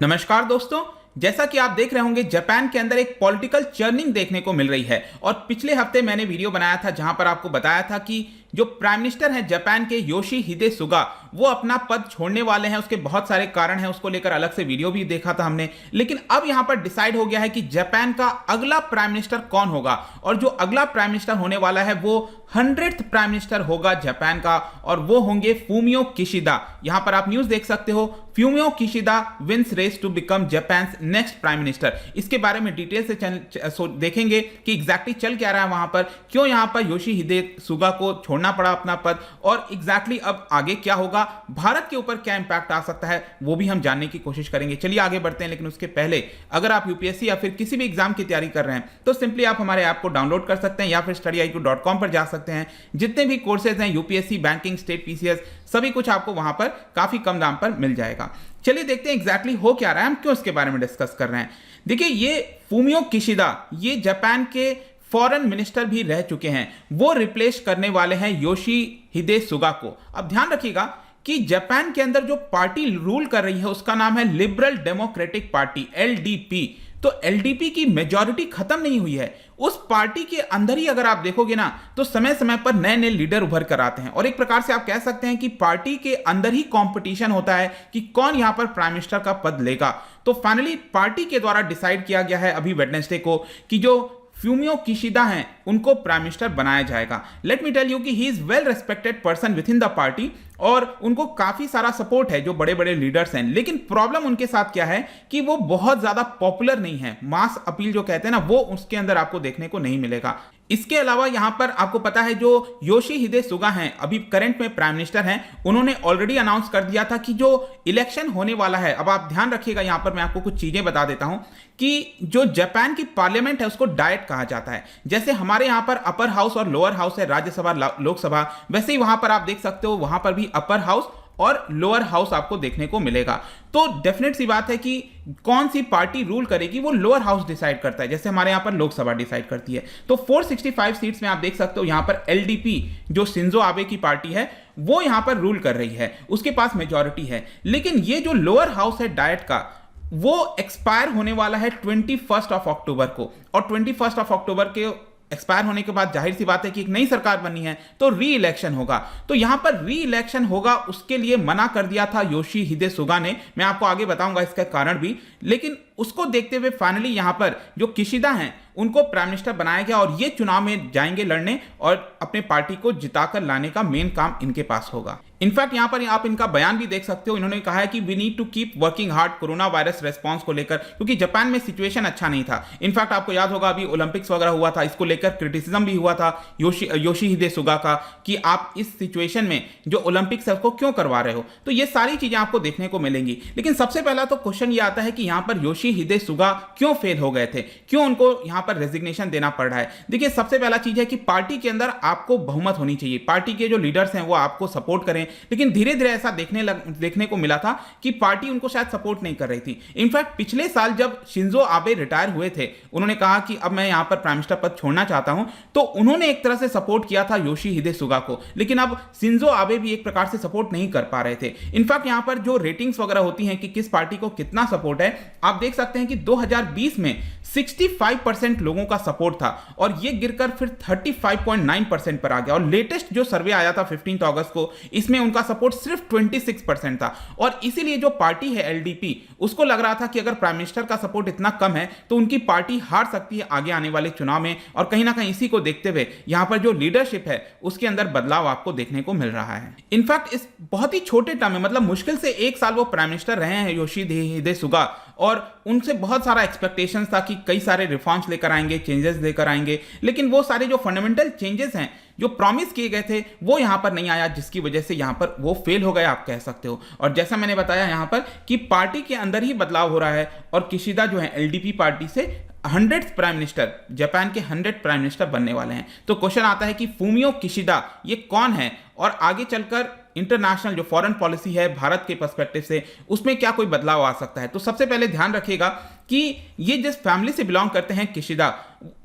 नमस्कार दोस्तों, जैसा कि आप देख रहे होंगे जापान के अंदर एक पॉलिटिकल चर्निंग देखने को मिल रही है। और पिछले हफ्ते मैंने वीडियो बनाया था जहां पर आपको बताया था कि जो प्राइम मिनिस्टर हैं जापान के योशीहिदे सुगा, वो अपना पद छोड़ने वाले हैं। उसके बहुत सारे कारण हैं, उसको लेकर अलग से वीडियो भी देखा था हमने। लेकिन अब यहां पर डिसाइड हो गया है कि जापान का अगला प्राइम मिनिस्टर कौन होगा, और जो अगला प्राइम मिनिस्टर होने वाला है वो 100th प्राइम मिनिस्टर होगा जापान का, और वो होंगे फूमियो किशिदा। यहां पर आप न्यूज देख सकते हो, Fumio Kishida wins race to become Japan next prime minister. इसके बारे में डिटेल से देखेंगे कि एग्जैक्टली चल क्या रहा है वहां पर, क्यों यहां पर योशीहिदे सुगा को छोड़ना पड़ा अपना पद, और एग्जैक्टली अब आगे क्या होगा, भारत के ऊपर क्या इंपैक्ट आ सकता है, वो भी हम जानने की कोशिश करेंगे। चलिए आगे बढ़ते हैं। लेकिन उसके पहले अगर आप यूपीएससी या फिर किसी भी एग्जाम की तैयारी कर रहे हैं तो सिंपली आप हमारे ऐप को डाउनलोड कर सकते हैं या फिर study.com पर जा सकते हैं। जितने भी कोर्सेज हैं यूपीएससी, बैंकिंग, स्टेट पीसीएस, सभी कुछ आपको वहां पर काफी कम दाम पर मिल जाएगा। चलिए देखते हैं एग्जैक्टली हो क्या रहा है, हम क्यों इसके बारे में डिस्कस कर रहे हैं। देखिए, ये फूमियो किशिदा ये जापान के फॉरेन मिनिस्टर भी रह चुके हैं, वो रिप्लेस करने वाले हैं योशीहिदे सुगा को। अब ध्यान रखिएगा कि जापान के अंदर जो पार्टी रूल कर रही है उसका नाम है लिबरल डेमोक्रेटिक पार्टी, एलडीपी। तो एलडीपी की मेजॉरिटी खत्म नहीं हुई है। उस पार्टी के अंदर ही अगर आप देखोगे ना तो समय समय पर नए नए लीडर उभर कर आते हैं, और एक प्रकार से आप कह सकते हैं कि पार्टी के अंदर ही कंपटीशन होता है कि कौन यहां पर प्राइम मिनिस्टर का पद लेगा। तो फाइनली पार्टी के द्वारा डिसाइड किया गया है अभी वेडनेसडे को कि जो फूमियो किशिदा हैं उनको प्राइम मिनिस्टर बनाया जाएगा। लेट मी टेल यू कि he is well respected person with in the party, और उनको काफी सारा सपोर्ट है जो बड़े बड़े लीडर्स हैं। लेकिन प्रॉब्लम उनके साथ क्या है कि वो बहुत ज्यादा पॉपुलर नहीं है। मास अपील जो कहते हैं ना, वो उसके अंदर आपको देखने को नहीं मिलेगा। इसके अलावा यहां पर आपको पता है जो योशीहिदे सुगा हैं, अभी करंट में प्राइम मिनिस्टर हैं, उन्होंने ऑलरेडी अनाउंस कर दिया था कि जो इलेक्शन होने वाला है, अब आप ध्यान रखिएगा, यहां पर मैं आपको कुछ चीजें बता देता हूं कि जो जापान की पार्लियामेंट है उसको डायट कहा जाता है। जैसे हमारे यहां पर अपर हाउस और लोअर हाउस है, राज्यसभा, लोकसभा, वैसे ही वहां पर आप देख सकते हो वहां पर भी अपर हाउस और लोअर हाउस आपको देखने को मिलेगा। तो डेफिनेट सी बात है कि कौन सी पार्टी रूल करेगी वो लोअर हाउस डिसाइड करता है, जैसे हमारे यहां पर लोकसभा डिसाइड करती है। तो 465 सीट्स में आप देख सकते हो यहां पर एलडीपी जो शिंजो आबे की पार्टी है वो यहां पर रूल कर रही है, उसके पास मेजॉरिटी है। लेकिन ये जो लोअर हाउस है डायट का, वो एक्सपायर होने वाला है 21 अक्टूबर को, और 21 अक्टूबर के एक्सपायर होने के बाद जाहिर सी बात है कि एक नई सरकार बनी है तो री इलेक्शन होगा। तो यहां पर री इलेक्शन होगा, उसके लिए मना कर दिया था योशीहिदे सुगा ने। मैं आपको आगे बताऊंगा इसका कारण भी। लेकिन उसको देखते हुए फाइनली यहां पर जो किशिदा हैं उनको प्राइम मिनिस्टर बनाया गया, और ये चुनाव में जाएंगे लड़ने और अपने पार्टी को जिताकर लाने का मेन काम इनके पास होगा। इनफैक्ट यहां पर आप इनका बयान भी देख सकते हो, इन्होंने कहा है कि we need to keep working hard coronavirus response को लेकर, क्योंकि जापान में सिचुएशन अच्छा नहीं था। इनफैक्ट आपको याद होगा अभी ओलंपिक्स वगैरह हुआ था, इसको लेकर क्रिटिसिज्म भी हुआ था योशीहिदे सुगा का कि आप इस सिचुएशन में जो ओलंपिक्स है उसको क्यों करवा रहे हो। तो ये सारी चीजें आपको देखने को मिलेंगी। लेकिन सबसे पहला तो क्वेश्चन ये आता है कि यहां पर योशीहिदे सुगा क्यों फेल हो गए थे, क्यों उनको यहां पर रेजिग्नेशन देना पड़ रहा है। देखिए, सबसे पहला चीज है कि पार्टी के अंदर आपको बहुमत होनी चाहिए, पार्टी के जो लीडर्स हैं वो आपको सपोर्ट करें। लेकिन धीरे धीरे ऐसा देखने को मिला था कि पार्टी उनको शायद सपोर्ट नहीं कर रही थी। इनफैक्ट पिछले साल जब शिंजो आबे रिटायर हुए थे, उन्होंने कहा कि अब मैं यहां पर प्राइम मिनिस्टर पद छोड़ना चाहता हूं, तो उन्होंने एक तरह से सपोर्ट किया था योशीहिदे सुगा को। लेकिन अब शिंजो आबे भी एक प्रकार से सपोर्ट नहीं कर पा रहे थे। इनफैक्ट यहां पर जो रेटिंग्स वगैरह होती हैं कि किस पार्टी को कितना सपोर्ट है, आप देख सकते हैं कि 2020 में 65% लोगों का सपोर्ट था, और ये गिरकर फिर 35.9% पर आ गया। और लेटेस्ट जो सर्वे आया था 15 अगस्त को, इसमें उनका सपोर्ट सिर्फ 26% था। और इसीलिए जो पार्टी है एलडीपी, उसको लग रहा था कि अगर प्राइम मिनिस्टर का सपोर्ट इतना कम है तो उनकी पार्टी हार सकती है आगे आने वाले चुनाव में। और कहीं ना कहीं इसी को देखते हुए यहां पर जो लीडरशिप है उसके अंदर बदलाव आपको देखने को मिल रहा है। इनफैक्ट इस बहुत ही छोटे टाइम में, मतलब मुश्किल से 1 साल वो प्राइम मिनिस्टर रहे हैं योशीहिदे सुगा, और उनसे बहुत सारा एक्सपेक्टेशंस था कि कई सारे रिफॉर्म्स लेकर आएंगे, चेंजेस लेकर आएंगे। लेकिन वो सारे जो फंडामेंटल चेंजेस हैं जो प्रॉमिस किए गए थे वो यहां पर नहीं आया, जिसकी वजह से यहां पर वो फेल हो गए, आप कह सकते हो। और जैसा मैंने बताया यहां पर कि पार्टी के अंदर ही बदलाव हो रहा है, और किशिदा जो है एलडीपी पार्टी से 100th प्राइम मिनिस्टर, जापान के 100th प्राइम मिनिस्टर बनने वाले हैं। तो क्वेश्चन आता है कि फूमियो किशिदा ये कौन है, और आगे चलकर इंटरनेशनल जो फॉरेन पॉलिसी है भारत के पर्सपेक्टिव से, उसमें क्या कोई बदलाव आ सकता है। तो सबसे पहले ध्यान रखिएगा कि ये जिस फैमिली से बिलोंग करते हैं किशिदा,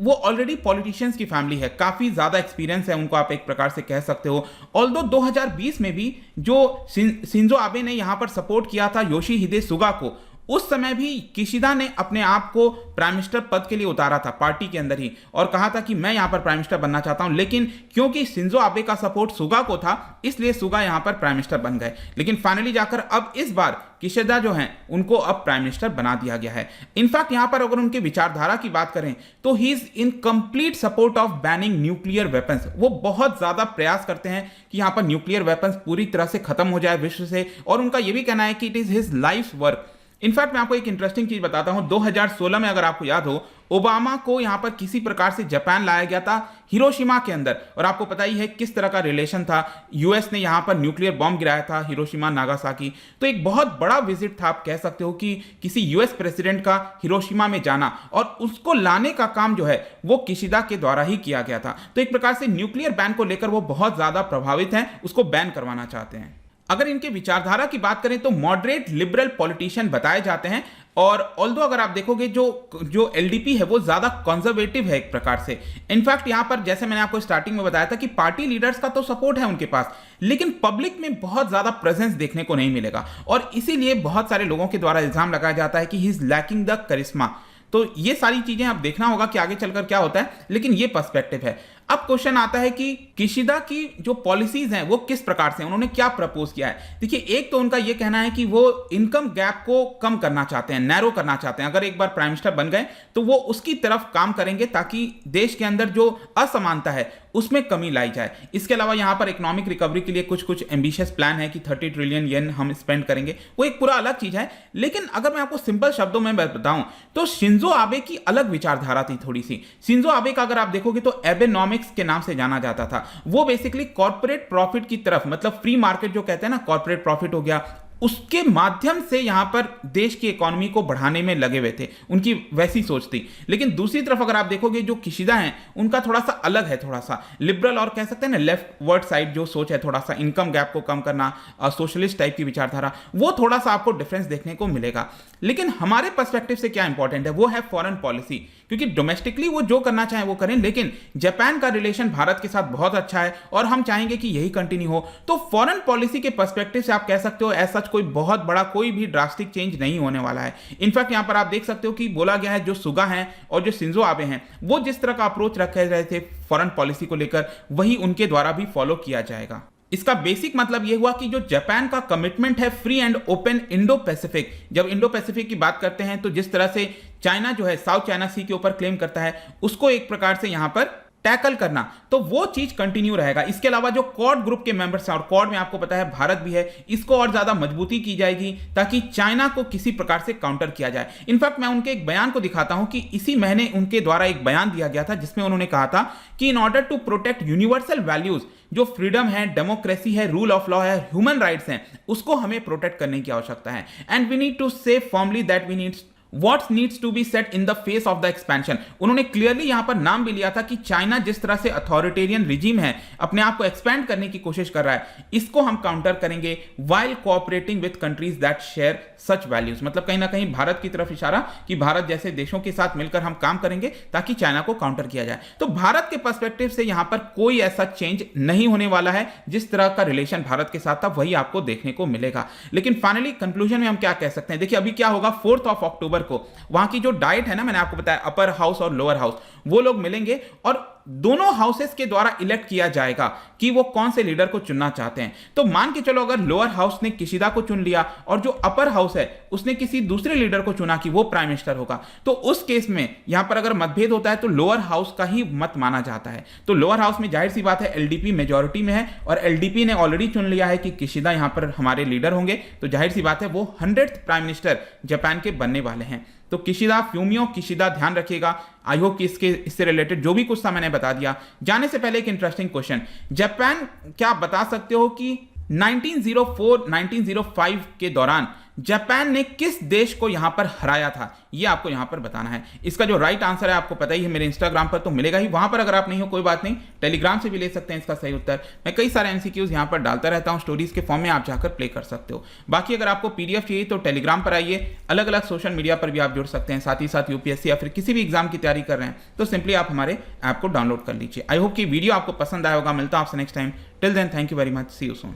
वो ऑलरेडी पॉलिटिशियंस की फैमिली है, काफी ज्यादा एक्सपीरियंस है उनको, आप एक प्रकार से कह सकते हो। ऑल्दो 2020 में भी जो शिंजो आबे ने यहां पर सपोर्ट किया था योशीहिदे सुगा को, उस समय भी किशिदा ने अपने आप को प्राइम मिनिस्टर पद के लिए उतारा था पार्टी के अंदर ही, और कहा था कि मैं यहां पर प्राइम मिनिस्टर बनना चाहता हूं, लेकिन क्योंकि शिंजो आबे का सपोर्ट सुगा को था, इसलिए सुगा यहां पर प्राइम मिनिस्टर बन गए। लेकिन फाइनली जाकर अब इस बार किशिदा जो हैं उनको अब प्राइम मिनिस्टर बना दिया गया है। इनफैक्ट यहां पर अगर उनकी विचारधारा की बात करें तो he is in complete support of banning nuclear weapons. वो बहुत ज्यादा प्रयास करते हैं कि यहां पर न्यूक्लियर वेपन्स पूरी तरह से खत्म हो जाए विश्व से, और उनका यह भी कहना है कि it is his life work. In fact मैं आपको एक इंटरेस्टिंग चीज बताता हूं, 2016 में अगर आपको याद हो, ओबामा को यहां पर किसी प्रकार से जापान लाया गया था हिरोशिमा के अंदर, और आपको पता ही है किस तरह का रिलेशन था। यूएस ने यहां पर न्यूक्लियर बॉम्ब गिराया था हिरोशिमा नागासाकी, तो एक बहुत बड़ा विजिट था, आप कह सकते हो कि किसी यूएस प्रेसिडेंट का हिरोशिमा में जाना, और उसको लाने का काम जो है वो किशिदा के द्वारा ही किया गया था। तो एक प्रकार से न्यूक्लियर बैन को लेकर वो बहुत ज्यादा प्रभावित हैं, उसको बैन करवाना चाहते हैं। अगर इनके विचारधारा की बात करें तो मॉडरेट लिबरल पॉलिटिशियन बताए जाते हैं, और ऑल्दो अगर आप देखोगे जो एलडीपी है वो ज्यादा कंजर्वेटिव है एक प्रकार से। इनफैक्ट यहां पर जैसे मैंने आपको स्टार्टिंग में बताया था कि पार्टी लीडर्स का तो सपोर्ट है उनके पास, लेकिन पब्लिक में बहुत ज्यादा प्रेजेंस देखने को नहीं मिलेगा, और इसीलिए बहुत सारे लोगों के द्वारा इल्जाम लगाया जाता है कि ही इज लैकिंग द करिश्मा। तो ये सारी चीजें अब देखना होगा कि आगे चलकर क्या होता है, लेकिन ये पर्सपेक्टिव है। अब क्वेश्चन आता है कि किशिदा की जो पॉलिसीज हैं वो किस प्रकार से, उन्होंने क्या प्रपोज किया है। देखिए, एक तो उनका ये कहना है कि वो इनकम गैप को कम करना चाहते हैं, नैरो करना चाहते हैं। अगर एक बार प्राइम मिनिस्टर बन गए तो वो उसकी तरफ काम करेंगे ताकि देश के अंदर जो असमानता है उसमें कमी लाई जाए। इसके अलावा यहां पर इकोनॉमिक रिकवरी के लिए कुछ एम्बिशियस प्लान है कि 30 ट्रिलियन येन हम स्पेंड करेंगे, वो एक पूरा अलग चीज है। लेकिन अगर मैं आपको सिंपल शब्दों में बताऊं तो शिंजो आबे की अलग विचारधारा थी थोड़ी सी। शिंजो आबे का अगर आप देखोगे तो एबेनॉमिक्स के नाम से जाना जाता था। वो बेसिकली कॉर्पोरेट प्रॉफिट की तरफ, मतलब फ्री मार्केट जो कहते हैं ना, कॉर्पोरेट प्रॉफिट हो गया, उसके माध्यम से यहां पर देश की इकोनॉमी को बढ़ाने में लगे हुए थे, उनकी वैसी सोच थी। लेकिन दूसरी तरफ अगर आप देखोगे जो किशिदा हैं उनका थोड़ा सा अलग है, थोड़ा सा लिबरल, और कह सकते हैं ना लेफ्ट वर्ड साइड जो सोच है, थोड़ा सा इनकम गैप को कम करना, सोशलिस्ट टाइप की विचारधारा, वो थोड़ा सा आपको डिफरेंस देखने को मिलेगा। लेकिन हमारे पर्सपेक्टिव से क्या इंपॉर्टेंट है वो है फॉरेन पॉलिसी, क्योंकि डोमेस्टिकली वो जो करना चाहें वो करें, लेकिन जापान का रिलेशन भारत के साथ बहुत अच्छा है और हम चाहेंगे कि यही कंटिन्यू हो। तो फॉरेन पॉलिसी के पर्सपेक्टिव से आप कह सकते हो ऐसा कोई बहुत बड़ा कोई भी ड्रास्टिक चेंज नहीं होने वाला है। इनफैक्ट यहां पर आप देख सकते हो कि बोला गया है जो सुगा हैं और जो शिंजो आबे हैं वो जिस तरह का अप्रोच रखे रहे थे फॉरेन पॉलिसी को लेकर, वही उनके द्वारा भी फॉलो किया जाएगा। इसका बेसिक मतलब यह हुआ कि जो जापान का कमिटमेंट है free and open Indo Pacific, जब इंडो पैसिफिक की बात करते हैं तो जिस तरह से चाइना जो है साउथ चाइना सी के ऊपर क्लेम करता है, उसको एक प्रकार से यहां पर टैकल करना, तो वो चीज कंटिन्यू रहेगा। इसके अलावा जो क्वाड ग्रुप के मेंबर्स हैं, और क्वाड में आपको पता है भारत भी है, इसको और ज्यादा मजबूती की जाएगी ताकि चाइना को किसी प्रकार से काउंटर किया जाए। इनफैक्ट मैं उनके एक बयान को दिखाता हूं कि इसी महीने उनके द्वारा एक बयान दिया गया था जिसमें उन्होंने कहा था कि in order to protect universal values, जो फ्रीडम है, डेमोक्रेसी है, रूल ऑफ लॉ है, ह्यूमन राइट्स हैं, उसको हमें प्रोटेक्ट करने की आवश्यकता है। And we need to say firmly that we need What needs to be set in the face of the expansion। उन्होंने क्लियरली यहां पर नाम भी लिया था कि चाइना जिस तरह से अथॉरिटेरियन रिजीम है, अपने आप को एक्सपैंड करने की कोशिश कर रहा है, इसको हम काउंटर करेंगे while cooperating with countries that share such values। मतलब कहीं ना कहीं भारत की तरफ इशारा कि भारत जैसे देशों के साथ मिलकर हम काम करेंगे ताकि चाइना को काउंटर किया जाए। तो भारत के पर्सपेक्टिव से यहां पर कोई ऐसा चेंज नहीं होने वाला है, जिस तरह का रिलेशन भारत के साथ था वही आपको देखने को मिलेगा। लेकिन फाइनली कंक्लूजन में हम क्या कह सकते हैं, देखिए अभी क्या होगा 4 अक्टूबर को वहां की जो डाइट है ना, मैंने आपको बताया अपर हाउस और लोअर हाउस, वो लोग मिलेंगे और दोनों हाउसेस के द्वारा इलेक्ट किया जाएगा कि वो कौन से लीडर को चुनना चाहते हैं। तो मान के चलो अगर लोअर हाउस ने किशिदा को चुन लिया और जो अपर हाउस है उसने किसी दूसरे लीडर को चुना कि वो प्राइम मिनिस्टर होगा, तो उस केस में यहां पर अगर मतभेद होता है तो लोअर हाउस का ही मत माना जाता है। तो लोअर हाउस में जाहिर सी बात है एलडीपी मेजॉरिटी में है और एलडीपी ने ऑलरेडी चुन लिया है कि किशिदा यहां पर हमारे लीडर होंगे, तो जाहिर सी बात है वो 100th प्राइम मिनिस्टर जापान के बनने वाले हैं। तो किशिदा, फ्यूमियो किशिदा, ध्यान रखिएगा। आई होप कि इससे रिलेटेड जो भी कुछ था मैंने बता दिया। जाने से पहले एक इंटरेस्टिंग क्वेश्चन, जापान क्या आप बता सकते हो कि 1904-1905 के दौरान जापान ने किस देश को यहां पर हराया था, यह आपको यहां पर बताना है। इसका जो राइट आंसर है आपको पता ही है, मेरे इंस्टाग्राम पर तो मिलेगा ही, वहां पर अगर आप नहीं हो कोई बात नहीं, टेलीग्राम से भी ले सकते हैं इसका सही उत्तर। मैं कई सारे एमसीक्यूज यहां पर डालता रहता हूं स्टोरीज के फॉर्म में, आप जाकर प्ले कर सकते हो। बाकी अगर आपको पीडीएफ चाहिए तो टेलीग्राम पर आइए, अलग अलग सोशल मीडिया पर भी आप जुड़ सकते हैं। साथ ही साथ यूपीएससी या फिर किसी भी एग्जाम की तैयारी कर रहे हैं तो सिंपली आप हमारे ऐप को डाउनलोड कर लीजिए। आई होप कि वीडियो आपको पसंद आया होगा। मिलता हूं आपसे next time. Till then, thank you very much, see you soon.